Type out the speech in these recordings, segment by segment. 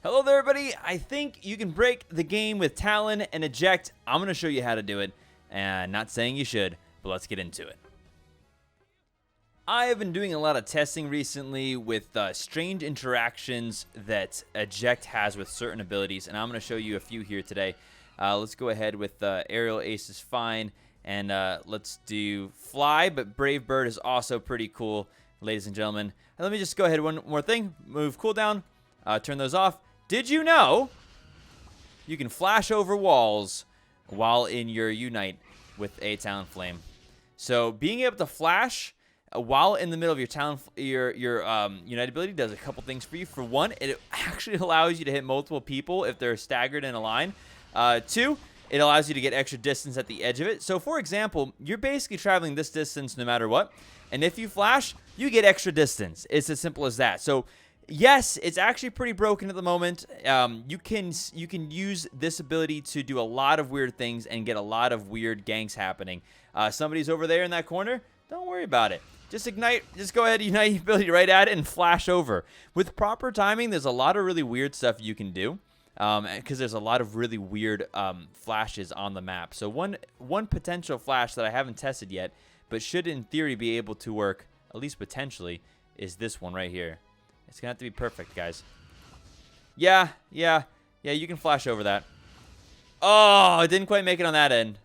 Hello there, everybody. I think you can break the game with Talon and Eject. I'm going to show you how to do it, and not saying you should, but let's get into it. I have been doing a lot of testing recently with strange interactions that Eject has with certain abilities, and I'm going to show you a few here today. Let's go ahead with Aerial Ace is fine, and let's do Fly, but Brave Bird is also pretty cool, ladies and gentlemen. And let me just go ahead one more thing. Move cooldown, turn those off. Did you know you can flash over walls while in your Unite with a Talonflame? So being able to flash while in the middle of your Unite ability does a couple things for you. For one, it actually allows you to hit multiple people if they're staggered in a line. Two, it allows you to get extra distance at the edge of it. So for example, you're basically traveling this distance no matter what. And if you flash, you get extra distance. It's as simple as that. So yes, it's actually pretty broken at the moment. You can use this ability to do a lot of weird things and get a lot of weird ganks happening. Somebody's over there in that corner. Don't worry about it. Just ignite. Just go ahead and unite your ability right at it and flash over. With proper timing, there's a lot of really weird stuff you can do because there's a lot of really weird flashes on the map. So one potential flash that I haven't tested yet, but should in theory be able to work, at least potentially, is this one right here. It's going to have to be perfect, guys. Yeah, you can flash over that. Oh, it didn't quite make it on that end.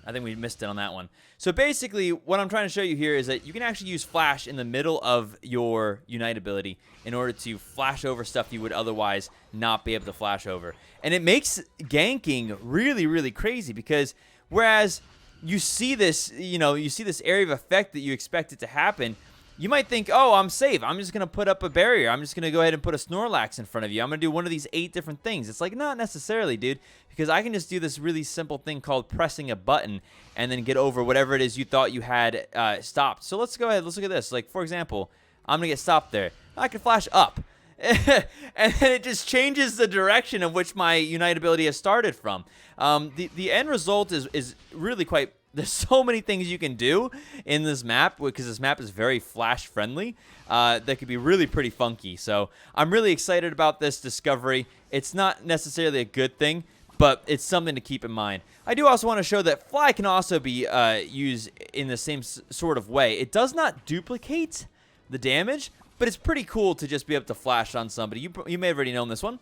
I think we missed it on that one. So basically, what I'm trying to show you here is that you can actually use flash in the middle of your Unite ability in order to flash over stuff you would otherwise not be able to flash over. And it makes ganking really, really crazy because whereas you see this, you see this area of effect that you expect it to happen, you might think, oh, I'm safe. I'm just going to put up a barrier. I'm just going to go ahead and put a Snorlax in front of you. I'm going to do one of these 8 different things. It's like, not necessarily, dude, because I can just do this really simple thing called pressing a button and then get over whatever it is you thought you had stopped. So let's go ahead. Let's look at this. Like, for example, I'm going to get stopped there. I can flash up. And then it just changes the direction of which my Unite ability has started from. The end result is really quite... There's so many things you can do in this map because this map is very flash friendly that could be really pretty funky. So I'm really excited about this discovery. It's not necessarily a good thing, but it's something to keep in mind. I do also want to show that Fly can also be used in the same sort of way. It does not duplicate the damage, but it's pretty cool to just be able to flash on somebody. You may have already known this one.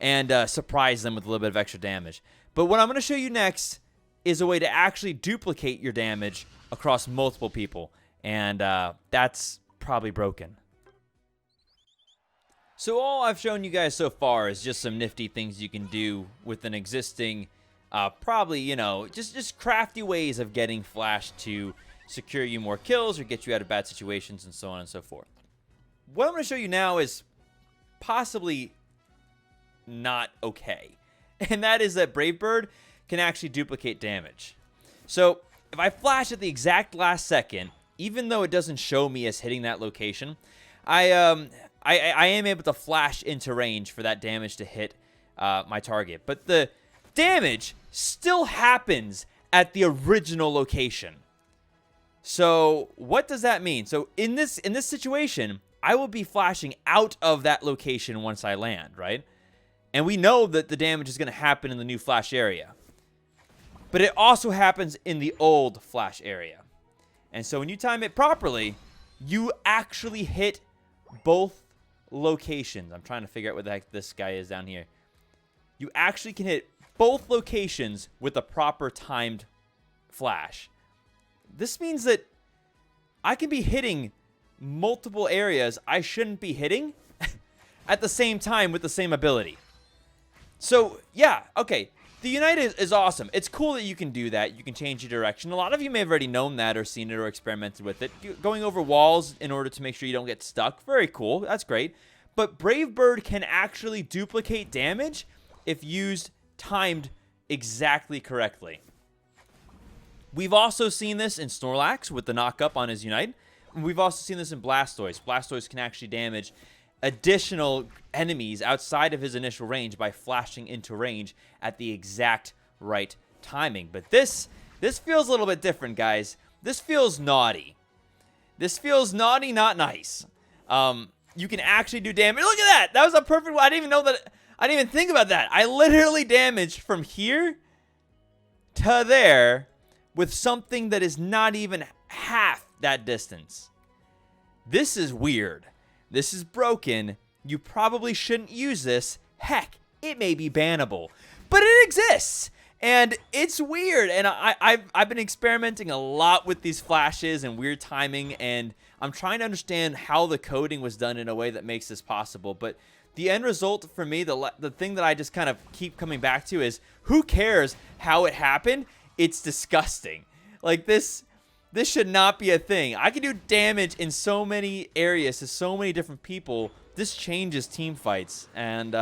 And surprise them with a little bit of extra damage. But what I'm going to show you next is a way to actually duplicate your damage across multiple people. And that's probably broken. So all I've shown you guys so far is just some nifty things you can do with an existing, probably, just crafty ways of getting flash to secure you more kills or get you out of bad situations and so on and so forth. What I'm going to show you now is possibly not okay. And that is that Brave Bird can actually duplicate damage. So if I flash at the exact last second, even though it doesn't show me as hitting that location, I am able to flash into range for that damage to hit my target. But the damage still happens at the original location. So what does that mean? So in this situation, I will be flashing out of that location once I land, right? And we know that the damage is going to happen in the new flash area. But it also happens in the old flash area. And so when you time it properly, you actually hit both locations. I'm trying to figure out where the heck this guy is down here. You actually can hit both locations with a proper timed flash. This means that I can be hitting multiple areas I shouldn't be hitting at the same time with the same ability. So, yeah, okay. The Unite is awesome. It's cool that you can do that. You can change your direction. A lot of you may have already known that or seen it or experimented with it. Going over walls in order to make sure you don't get stuck. Very cool. That's great. But Brave Bird can actually duplicate damage if used timed exactly correctly. We've also seen this in Snorlax with the knock-up on his Unite. We've also seen this in Blastoise. Blastoise can actually damage additional enemies outside of his initial range by flashing into range at the exact right timing. But this feels a little bit different, guys. This feels naughty. This feels naughty, not nice. you can actually do damage. Look at that. That was a perfect one. I didn't even know that. I didn't even think about that. I literally damaged from here to there with something that is not even half that distance. This is weird. This is broken. You probably shouldn't use this. Heck, it may be bannable, but it exists. And it's weird, and I've been experimenting a lot with these flashes and weird timing, and I'm trying to understand how the coding was done in a way that makes this possible. But the end result for me, the thing that I just kind of keep coming back to is, who cares how it happened? It's disgusting. Like, this should not be a thing. I can do damage in so many areas to so many different people. This changes team fights, and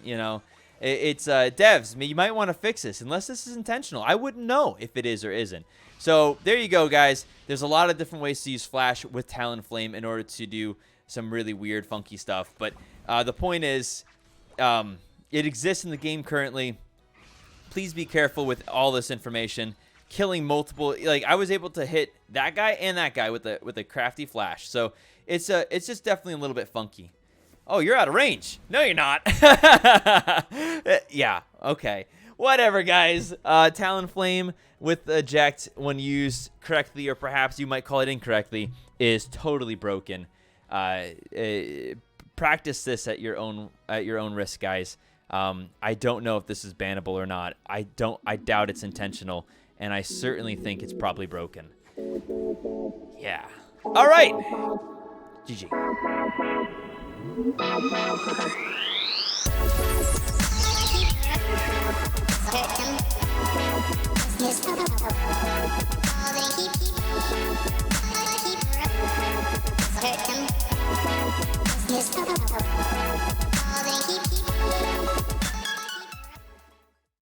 you know, it's devs. You might want to fix this, unless this is intentional. I wouldn't know if it is or isn't. So there you go, guys. There's a lot of different ways to use Flash with Talonflame in order to do some really weird, funky stuff. But the point is, it exists in the game currently. Please be careful with all this information. Killing multiple, like, I was able to hit that guy and that guy with a crafty Flash. So it's just definitely a little bit funky. Oh, you're out of range. No, you're not. Yeah, okay. Whatever, guys. Talonflame with Eject, when used correctly, or perhaps you might call it incorrectly, is totally broken. Practice this at your own risk, guys. I don't know if this is bannable or not. I doubt it's intentional, and I certainly think it's probably broken. Yeah. All right. GG. Yes.